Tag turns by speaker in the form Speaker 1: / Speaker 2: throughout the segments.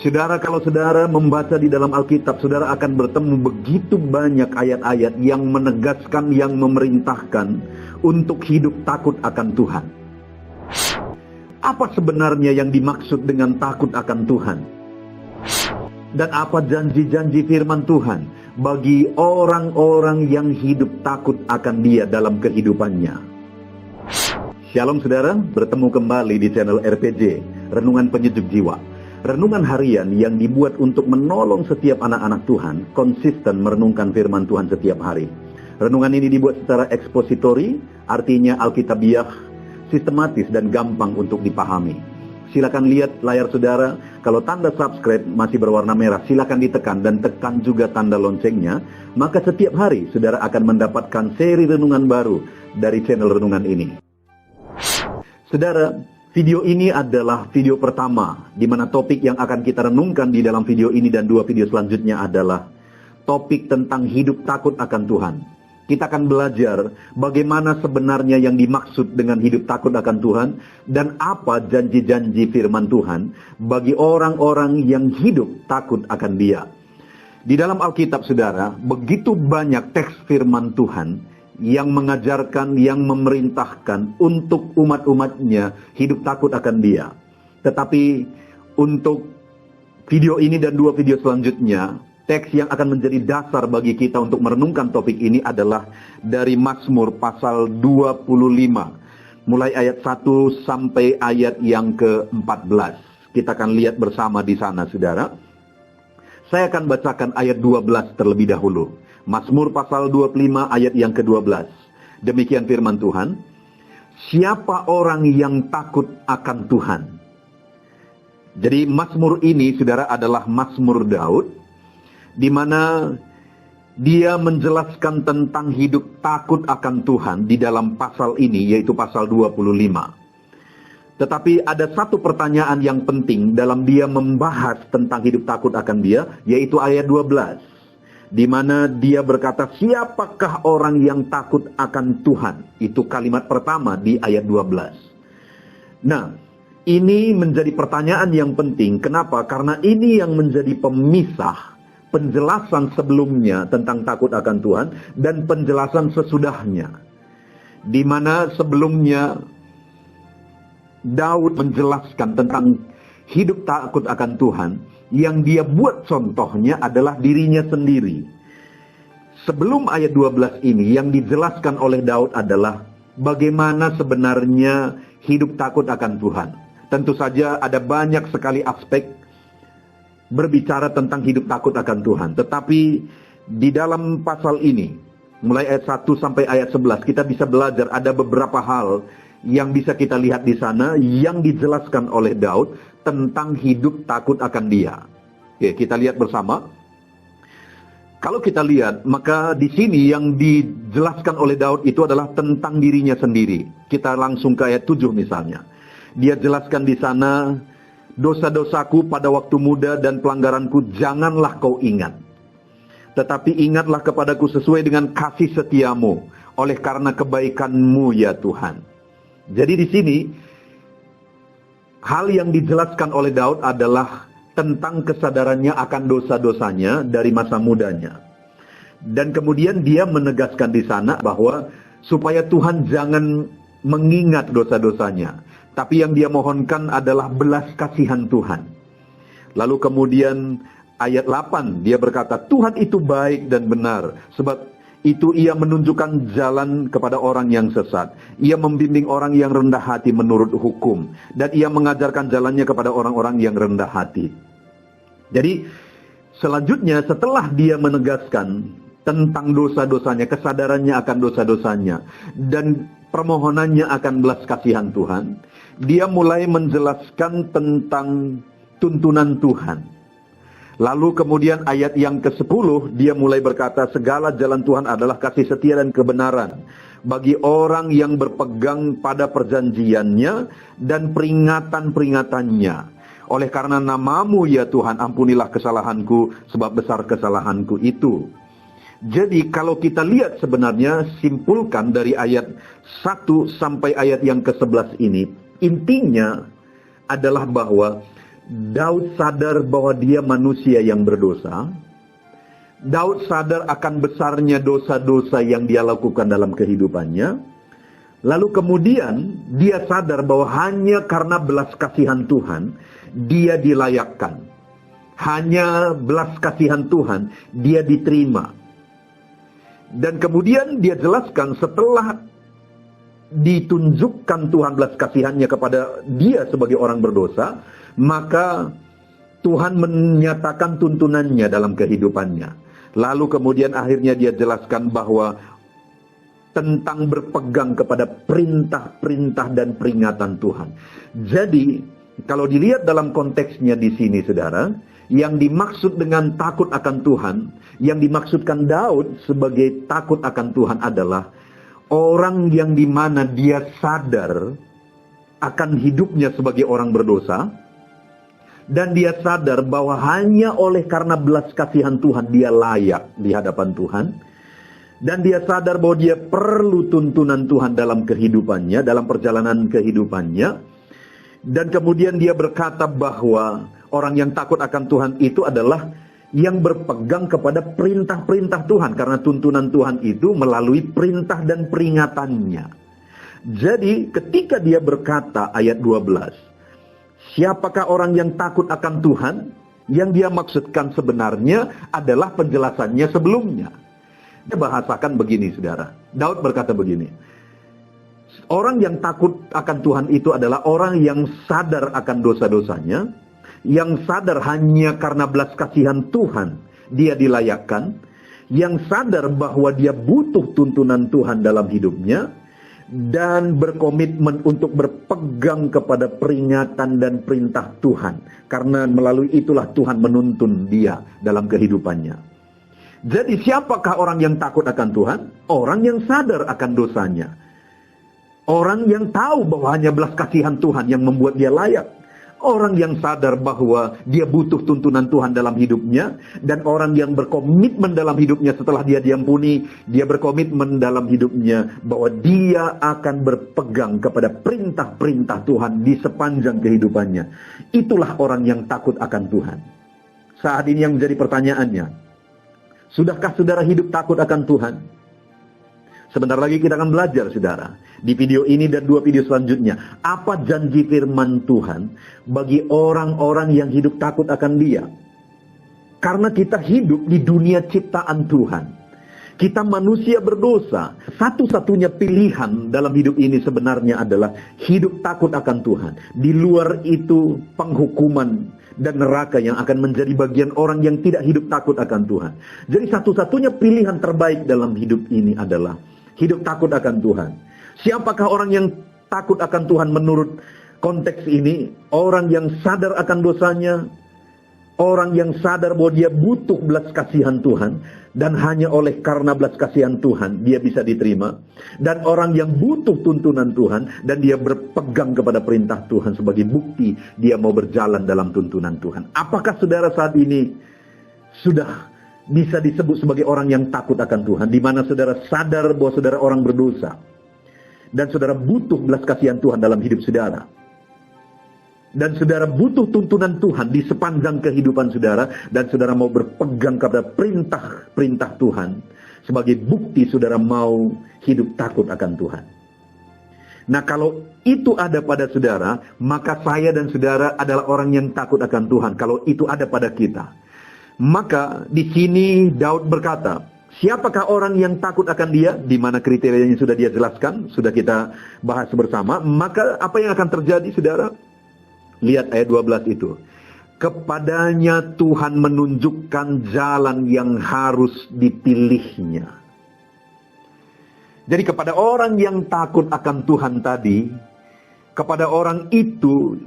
Speaker 1: Saudara, kalau saudara membaca di dalam Alkitab, saudara akan bertemu begitu banyak ayat-ayat yang menegaskan, yang memerintahkan untuk hidup takut akan Tuhan. Apa sebenarnya yang dimaksud dengan takut akan Tuhan? Dan apa janji-janji firman Tuhan bagi orang-orang yang hidup takut akan Dia dalam kehidupannya? Shalom saudara, bertemu kembali di channel RPG, Renungan Penyejuk Jiwa. Renungan harian yang dibuat untuk menolong setiap anak-anak Tuhan konsisten merenungkan firman Tuhan setiap hari. Renungan ini dibuat secara ekspositori, artinya alkitabiah, sistematis dan gampang untuk dipahami. Silakan lihat layar saudara, kalau tanda subscribe masih berwarna merah, silakan ditekan dan tekan juga tanda loncengnya, maka setiap hari saudara akan mendapatkan seri renungan baru dari channel renungan ini. Saudara, video ini adalah video pertama, di mana topik yang akan kita renungkan di dalam video ini dan dua video selanjutnya adalah topik tentang hidup takut akan Tuhan. Kita akan belajar bagaimana sebenarnya yang dimaksud dengan hidup takut akan Tuhan dan apa janji-janji firman Tuhan bagi orang-orang yang hidup takut akan Dia. Di dalam Alkitab, saudara, begitu banyak teks firman Tuhan yang mengajarkan, yang memerintahkan untuk umat-umatnya hidup takut akan Dia. Tetapi untuk video ini dan dua video selanjutnya, teks yang akan menjadi dasar bagi kita untuk merenungkan topik ini adalah dari Mazmur pasal 25. Mulai ayat 1 sampai ayat yang ke-14. Kita akan lihat bersama di sana, saudara. Saya akan bacakan ayat 12 terlebih dahulu. Mazmur pasal 25 ayat yang ke-12. Demikian firman Tuhan. Siapa orang yang takut akan Tuhan? Jadi Mazmur ini, saudara, adalah Mazmur Daud, di mana dia menjelaskan tentang hidup takut akan Tuhan di dalam pasal ini, yaitu pasal 25. Tetapi ada satu pertanyaan yang penting dalam dia membahas tentang hidup takut akan Dia, yaitu ayat 12. Di mana dia berkata, siapakah orang yang takut akan Tuhan? Itu kalimat pertama di ayat 12. Nah, ini menjadi pertanyaan yang penting. Kenapa? Karena ini yang menjadi pemisah penjelasan sebelumnya tentang takut akan Tuhan dan penjelasan sesudahnya. Di mana sebelumnya Daud menjelaskan tentang hidup takut akan Tuhan, yang dia buat contohnya adalah dirinya sendiri. Sebelum ayat 12 ini, yang dijelaskan oleh Daud adalah bagaimana sebenarnya hidup takut akan Tuhan. Tentu saja ada banyak sekali aspek berbicara tentang hidup takut akan Tuhan. Tetapi di dalam pasal ini, mulai ayat 1 sampai ayat 11, kita bisa belajar ada beberapa hal yang bisa kita lihat di sana yang dijelaskan oleh Daud tentang hidup takut akan Dia. Oke, kita lihat bersama. Kalau kita lihat, maka di sini yang dijelaskan oleh Daud itu adalah tentang dirinya sendiri. Kita langsung ke ayat 7 misalnya. Dia jelaskan di sana, dosa-dosaku pada waktu muda dan pelanggaranku janganlah kau ingat. Tetapi ingatlah kepadaku sesuai dengan kasih setiamu, oleh karena kebaikanmu ya Tuhan. Jadi di sini, hal yang dijelaskan oleh Daud adalah tentang kesadarannya akan dosa-dosanya dari masa mudanya. Dan kemudian dia menegaskan di sana bahwa supaya Tuhan jangan mengingat dosa-dosanya. Tapi yang dia mohonkan adalah belas kasihan Tuhan. Lalu kemudian ayat 8 dia berkata, Tuhan itu baik dan benar, sebab itu Ia menunjukkan jalan kepada orang yang sesat. Ia membimbing orang yang rendah hati menurut hukum. Dan Ia mengajarkan jalannya kepada orang-orang yang rendah hati. Jadi selanjutnya setelah dia menegaskan tentang dosa-dosanya, kesadarannya akan dosa-dosanya, dan permohonannya akan belas kasihan Tuhan, dia mulai menjelaskan tentang tuntunan Tuhan. Lalu kemudian ayat yang ke-10 dia mulai berkata, segala jalan Tuhan adalah kasih setia dan kebenaran bagi orang yang berpegang pada perjanjiannya dan peringatan-peringatannya. Oleh karena namamu ya Tuhan, ampunilah kesalahanku, sebab besar kesalahanku itu. Jadi kalau kita lihat sebenarnya simpulkan dari ayat 1 sampai ayat yang ke-11 ini, Intinya adalah bahwa Daud sadar bahwa dia manusia yang berdosa. Daud sadar akan besarnya dosa-dosa yang dia lakukan dalam kehidupannya. Lalu kemudian dia sadar bahwa hanya karena belas kasihan Tuhan dia dilayakkan. Hanya belas kasihan Tuhan dia diterima. Dan kemudian dia jelaskan setelah ditunjukkan Tuhan belas kasihannya kepada dia sebagai orang berdosa, maka Tuhan menyatakan tuntunannya dalam kehidupannya. Lalu kemudian akhirnya dia jelaskan bahwa tentang berpegang kepada perintah-perintah dan peringatan Tuhan. Jadi, kalau dilihat dalam konteksnya di sini, saudara, yang dimaksud dengan takut akan Tuhan, yang dimaksudkan Daud sebagai takut akan Tuhan adalah orang yang dimana dia sadar akan hidupnya sebagai orang berdosa, dan dia sadar bahwa hanya oleh karena belas kasihan Tuhan dia layak di hadapan Tuhan. Dan dia sadar bahwa dia perlu tuntunan Tuhan dalam kehidupannya, dalam perjalanan kehidupannya. Dan kemudian dia berkata bahwa orang yang takut akan Tuhan itu adalah yang berpegang kepada perintah-perintah Tuhan. Karena tuntunan Tuhan itu melalui perintah dan peringatannya. Jadi ketika dia berkata ayat 12, siapakah orang yang takut akan Tuhan? Yang dia maksudkan sebenarnya adalah penjelasannya sebelumnya. Dia bahasakan begini, saudara. Daud berkata begini. Orang yang takut akan Tuhan itu adalah orang yang sadar akan dosa-dosanya. Yang sadar hanya karena belas kasihan Tuhan dia dilayakkan. Yang sadar bahwa dia butuh tuntunan Tuhan dalam hidupnya. Dan berkomitmen untuk berpegang kepada peringatan dan perintah Tuhan. Karena melalui itulah Tuhan menuntun dia dalam kehidupannya. Jadi siapakah orang yang takut akan Tuhan? Orang yang sadar akan dosanya. Orang yang tahu bahwa hanya belas kasihan Tuhan yang membuat dia layak. Orang yang sadar bahwa dia butuh tuntunan Tuhan dalam hidupnya. Dan orang yang berkomitmen dalam hidupnya setelah dia diampuni. Dia berkomitmen dalam hidupnya bahwa dia akan berpegang kepada perintah-perintah Tuhan di sepanjang kehidupannya. Itulah orang yang takut akan Tuhan. Saat ini yang menjadi pertanyaannya, sudahkah saudara hidup takut akan Tuhan? Sebentar lagi kita akan belajar, saudara. Di video ini dan 2 video selanjutnya. Apa janji firman Tuhan bagi orang-orang yang hidup takut akan Dia? Karena kita hidup di dunia ciptaan Tuhan. Kita manusia berdosa. Satu-satunya pilihan dalam hidup ini sebenarnya adalah hidup takut akan Tuhan. Di luar itu penghukuman dan neraka yang akan menjadi bagian orang yang tidak hidup takut akan Tuhan. Jadi satu-satunya pilihan terbaik dalam hidup ini adalah hidup takut akan Tuhan. Siapakah orang yang takut akan Tuhan menurut konteks ini? Orang yang sadar akan dosanya, orang yang sadar bahwa dia butuh belas kasihan Tuhan, dan hanya oleh karena belas kasihan Tuhan dia bisa diterima. Dan orang yang butuh tuntunan Tuhan, dan dia berpegang kepada perintah Tuhan sebagai bukti dia mau berjalan dalam tuntunan Tuhan. Apakah saudara saat ini sudah bisa disebut sebagai orang yang takut akan Tuhan, di mana saudara sadar bahwa saudara orang berdosa, dan saudara butuh belas kasihan Tuhan dalam hidup saudara? Dan saudara butuh tuntunan Tuhan di sepanjang kehidupan saudara. Dan saudara mau berpegang kepada perintah-perintah Tuhan sebagai bukti saudara mau hidup takut akan Tuhan. Nah, kalau itu ada pada saudara, maka saya dan saudara adalah orang yang takut akan Tuhan. Kalau itu ada pada kita, maka di sini Daud berkata, siapakah orang yang takut akan Dia? Di mana kriterianya sudah dia jelaskan, sudah kita bahas bersama. Maka apa yang akan terjadi, saudara? Lihat ayat 12 itu. Kepadanya Tuhan menunjukkan jalan yang harus dipilihnya. Jadi kepada orang yang takut akan Tuhan tadi, kepada orang itu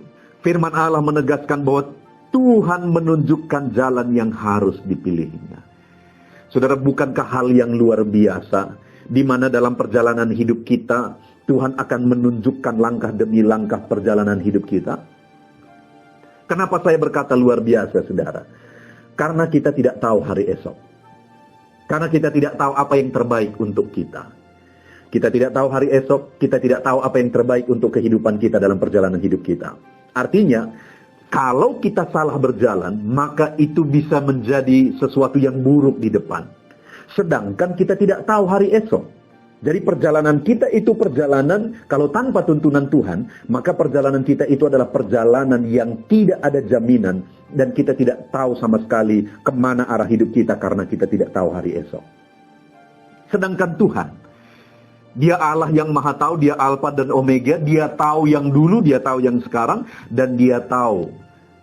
Speaker 1: firman Allah menegaskan bahwa Tuhan menunjukkan jalan yang harus dipilihnya. Saudara, bukankah hal yang luar biasa di mana dalam perjalanan hidup kita Tuhan akan menunjukkan langkah demi langkah perjalanan hidup kita? Kenapa saya berkata luar biasa, saudara? Karena kita tidak tahu hari esok. Karena kita tidak tahu apa yang terbaik untuk kita. Kita tidak tahu hari esok, kita tidak tahu apa yang terbaik untuk kehidupan kita dalam perjalanan hidup kita. Artinya, kalau kita salah berjalan, maka itu bisa menjadi sesuatu yang buruk di depan. Sedangkan kita tidak tahu hari esok. Jadi perjalanan kita itu perjalanan, kalau tanpa tuntunan Tuhan, maka perjalanan kita itu adalah perjalanan yang tidak ada jaminan. Dan kita tidak tahu sama sekali kemana arah hidup kita karena kita tidak tahu hari esok. Sedangkan Tuhan, Dia Allah yang maha tahu, Dia Alfa dan Omega, Dia tahu yang dulu, Dia tahu yang sekarang, dan Dia tahu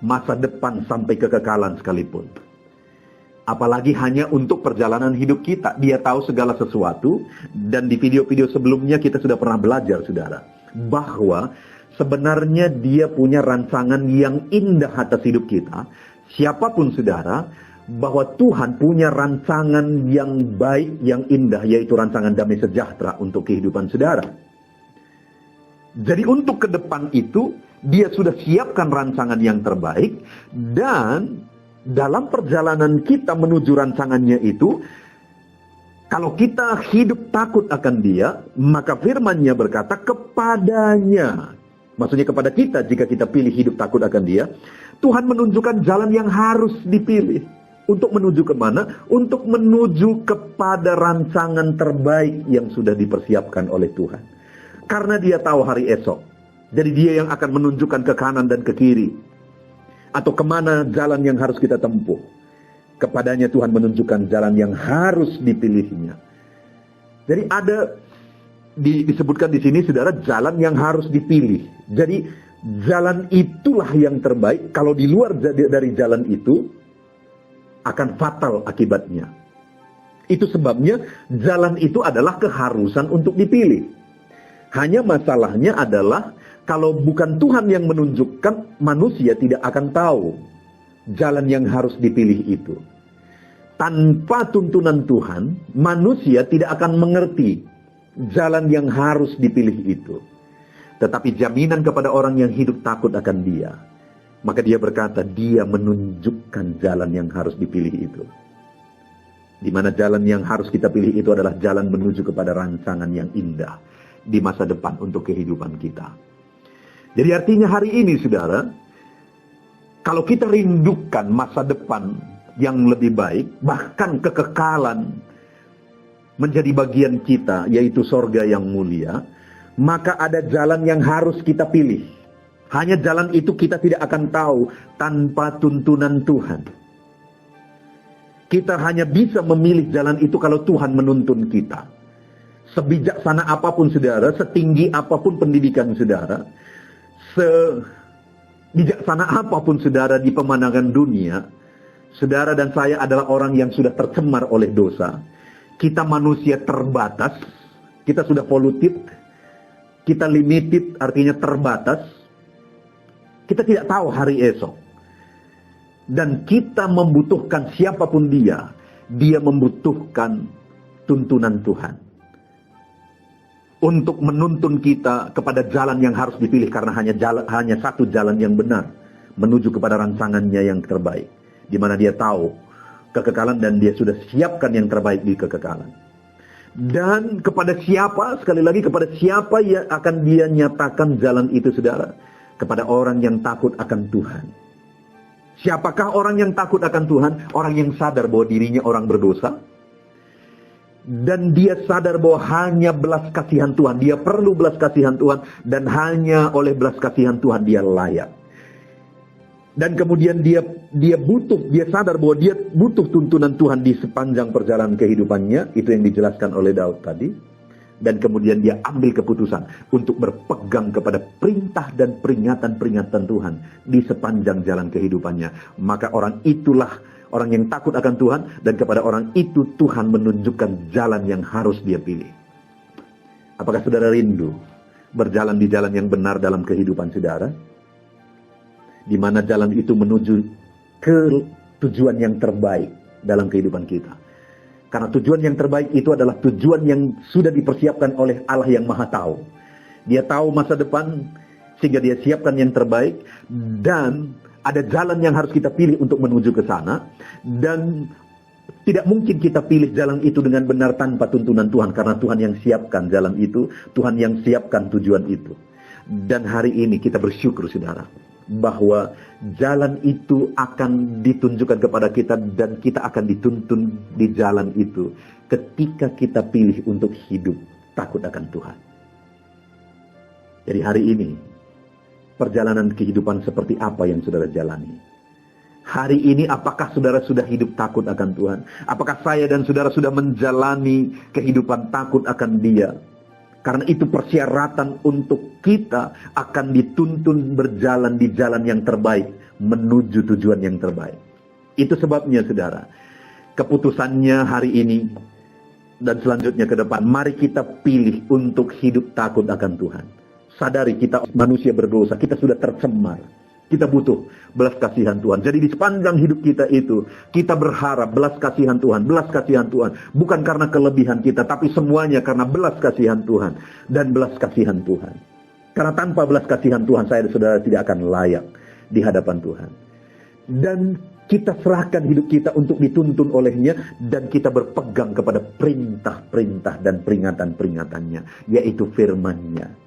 Speaker 1: masa depan sampai kekekalan sekalipun. Apalagi hanya untuk perjalanan hidup kita. Dia tahu segala sesuatu, dan di video-video sebelumnya kita sudah pernah belajar, saudara, bahwa sebenarnya Dia punya rancangan yang indah atas hidup kita. Siapapun saudara, bahwa Tuhan punya rancangan yang baik, yang indah, yaitu rancangan damai sejahtera untuk kehidupan saudara. Jadi untuk ke depan itu, Dia sudah siapkan rancangan yang terbaik, dan dalam perjalanan kita menuju rancangannya itu, kalau kita hidup takut akan Dia, maka firman-Nya berkata kepadanya, maksudnya kepada kita jika kita pilih hidup takut akan Dia, Tuhan menunjukkan jalan yang harus dipilih. Untuk menuju kemana? Untuk menuju kepada rancangan terbaik yang sudah dipersiapkan oleh Tuhan. Karena Dia tahu hari esok. Jadi Dia yang akan menunjukkan ke kanan dan ke kiri. Atau kemana jalan yang harus kita tempuh. Kepadanya Tuhan menunjukkan jalan yang harus dipilihnya. Jadi ada disebutkan di sini, saudara, jalan yang harus dipilih. Jadi jalan itulah yang terbaik. Kalau di luar dari jalan itu, akan fatal akibatnya. Itu sebabnya jalan itu adalah keharusan untuk dipilih. Hanya masalahnya adalah kalau bukan Tuhan yang menunjukkan, manusia tidak akan tahu jalan yang harus dipilih itu. Tanpa tuntunan Tuhan, manusia tidak akan mengerti jalan yang harus dipilih itu. Tetapi jaminan kepada orang yang hidup takut akan Dia, maka Dia berkata, Dia menunjukkan jalan yang harus dipilih itu. Di mana jalan yang harus kita pilih itu adalah jalan menuju kepada rancangan yang indah di masa depan untuk kehidupan kita. Jadi artinya hari ini, saudara, kalau kita rindukan masa depan yang lebih baik, bahkan kekekalan menjadi bagian kita, yaitu sorga yang mulia, maka ada jalan yang harus kita pilih. Hanya jalan itu kita tidak akan tahu tanpa tuntunan Tuhan. Kita hanya bisa memilih jalan itu kalau Tuhan menuntun kita. Sebijaksana apapun saudara, setinggi apapun pendidikan saudara, sebijaksana apapun saudara di pemandangan dunia, saudara dan saya adalah orang yang sudah tercemar oleh dosa. Kita manusia terbatas, kita sudah polutif, kita limited artinya terbatas. Kita tidak tahu hari esok. Dan kita membutuhkan siapapun Dia membutuhkan tuntunan Tuhan. Untuk menuntun kita kepada jalan yang harus dipilih. Karena hanya satu jalan yang benar. Menuju kepada rancangannya yang terbaik. Di mana Dia tahu kekekalan dan Dia sudah siapkan yang terbaik di kekekalan. Dan kepada siapa, sekali lagi kepada siapa yang akan Dia nyatakan jalan itu, saudara? Kepada orang yang takut akan Tuhan. Siapakah orang yang takut akan Tuhan? Orang yang sadar bahwa dirinya orang berdosa. Dan dia sadar bahwa hanya belas kasihan Tuhan. Dia perlu belas kasihan Tuhan. Dan hanya oleh belas kasihan Tuhan dia layak. Dan kemudian dia sadar bahwa dia butuh tuntunan Tuhan di sepanjang perjalanan kehidupannya. Itu yang dijelaskan oleh Daud tadi. Dan kemudian dia ambil keputusan untuk berpegang kepada perintah dan peringatan-peringatan Tuhan di sepanjang jalan kehidupannya. Maka orang itulah orang yang takut akan Tuhan, dan kepada orang itu Tuhan menunjukkan jalan yang harus dia pilih. Apakah saudara rindu berjalan di jalan yang benar dalam kehidupan saudara? Di mana jalan itu menuju ke tujuan yang terbaik dalam kehidupan kita. Karena tujuan yang terbaik itu adalah tujuan yang sudah dipersiapkan oleh Allah yang maha tahu. Dia tahu masa depan sehingga Dia siapkan yang terbaik. Dan ada jalan yang harus kita pilih untuk menuju ke sana. Dan Tidak mungkin kita pilih jalan itu dengan benar tanpa tuntunan Tuhan, karena Tuhan yang siapkan jalan itu, Tuhan yang siapkan tujuan itu. Dan hari ini kita bersyukur, saudara, bahwa jalan itu akan ditunjukkan kepada kita dan kita akan dituntun di jalan itu ketika kita pilih untuk hidup takut akan Tuhan. Jadi hari ini, perjalanan kehidupan seperti apa yang saudara jalani? Hari ini apakah saudara sudah hidup takut akan Tuhan? Apakah saya dan saudara sudah menjalani kehidupan takut akan Dia? Karena itu persyaratan untuk kita akan dituntun berjalan di jalan yang terbaik, menuju tujuan yang terbaik. Itu sebabnya, saudara, keputusannya hari ini dan selanjutnya ke depan, mari kita pilih untuk hidup takut akan Tuhan. Sadari kita manusia berdosa, kita sudah tercemar. Kita butuh belas kasihan Tuhan. Jadi di sepanjang hidup kita itu, kita berharap belas kasihan Tuhan. Belas kasihan Tuhan. Bukan karena kelebihan kita, tapi semuanya karena belas kasihan Tuhan. Dan belas kasihan Tuhan. Karena tanpa belas kasihan Tuhan, saya dan saudara tidak akan layak di hadapan Tuhan. Dan kita serahkan hidup kita untuk dituntun olehnya. Dan kita berpegang kepada perintah-perintah dan peringatan-peringatannya. Yaitu firman-Nya.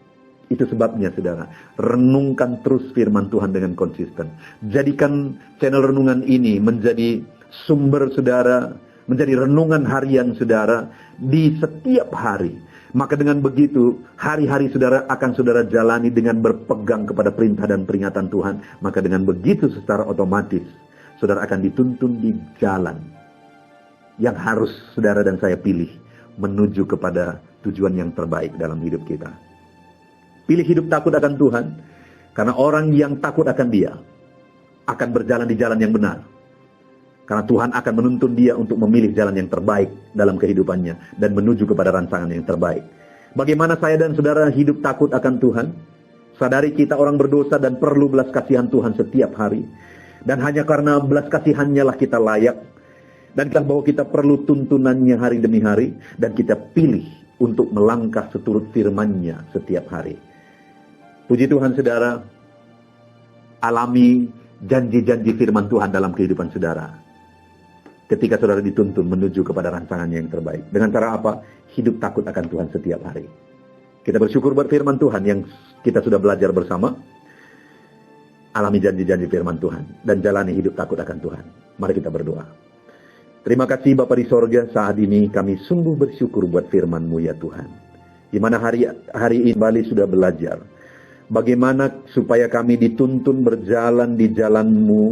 Speaker 1: Itu sebabnya, saudara, renungkan terus firman Tuhan dengan konsisten. Jadikan channel renungan ini menjadi sumber saudara, menjadi renungan harian saudara di setiap hari. Maka dengan begitu, hari-hari saudara akan saudara jalani dengan berpegang kepada perintah dan peringatan Tuhan. Maka dengan begitu secara otomatis, saudara akan dituntun di jalan yang harus saudara dan saya pilih menuju kepada tujuan yang terbaik dalam hidup kita. Pilih hidup takut akan Tuhan, karena orang yang takut akan Dia akan berjalan di jalan yang benar. Karena Tuhan akan menuntun dia untuk memilih jalan yang terbaik dalam kehidupannya dan menuju kepada rancangan yang terbaik. Bagaimana saya dan saudara hidup takut akan Tuhan? Sadari kita orang berdosa dan perlu belas kasihan Tuhan setiap hari. Dan hanya karena belas kasihannya lah kita layak. Dan kita bahwa kita perlu tuntunannya hari demi hari. Dan kita pilih untuk melangkah seturut firman-Nya setiap hari. Puji Tuhan, saudara, alami janji-janji firman Tuhan dalam kehidupan saudara. Ketika saudara dituntun menuju kepada rancangannya yang terbaik. Dengan cara apa? Hidup takut akan Tuhan setiap hari. Kita bersyukur buat firman Tuhan yang kita sudah belajar bersama. Alami janji-janji firman Tuhan. Dan jalani hidup takut akan Tuhan. Mari kita berdoa. Terima kasih Bapa di sorga, saat ini kami sungguh bersyukur buat firman-Mu ya Tuhan. Di mana hari ini kembali sudah belajar. Bagaimana supaya kami dituntun berjalan di jalan-Mu,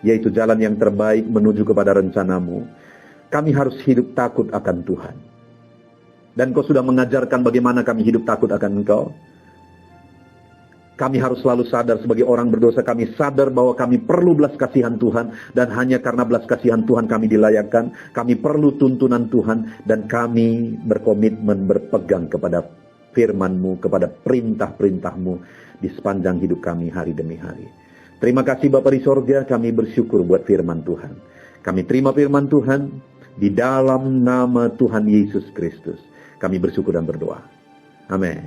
Speaker 1: yaitu jalan yang terbaik menuju kepada rencana-Mu. Kami harus hidup takut akan Tuhan. Dan Kau sudah mengajarkan bagaimana kami hidup takut akan Engkau. Kami harus selalu sadar sebagai orang berdosa, kami sadar bahwa kami perlu belas kasihan Tuhan. Dan hanya karena belas kasihan Tuhan kami dilayakkan. Kami perlu tuntunan Tuhan. Dan kami berkomitmen berpegang kepada firman-Mu, kepada perintah-perintah-Mu di sepanjang hidup kami hari demi hari. Terima kasih Bapa di sorga, kami bersyukur buat firman Tuhan. Kami terima firman Tuhan di dalam nama Tuhan Yesus Kristus. Kami bersyukur dan berdoa. Amin.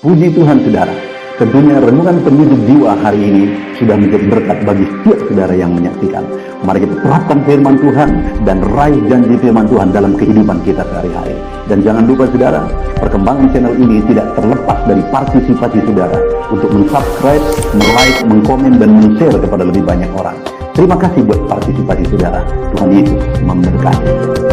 Speaker 1: Puji Tuhan, saudara. Tentunya renungan pendidik jiwa hari ini sudah menjadi berkat bagi setiap saudara yang menyaksikan. Mari kita terapkan firman Tuhan dan raih janji firman Tuhan dalam kehidupan kita sehari-hari. Dan jangan lupa saudara, perkembangan channel ini tidak terlepas dari partisipasi saudara untuk mensubscribe, like, mengkomen, dan men-share kepada lebih banyak orang. Terima kasih buat partisipasi saudara. Tuhan Yesus memberkati.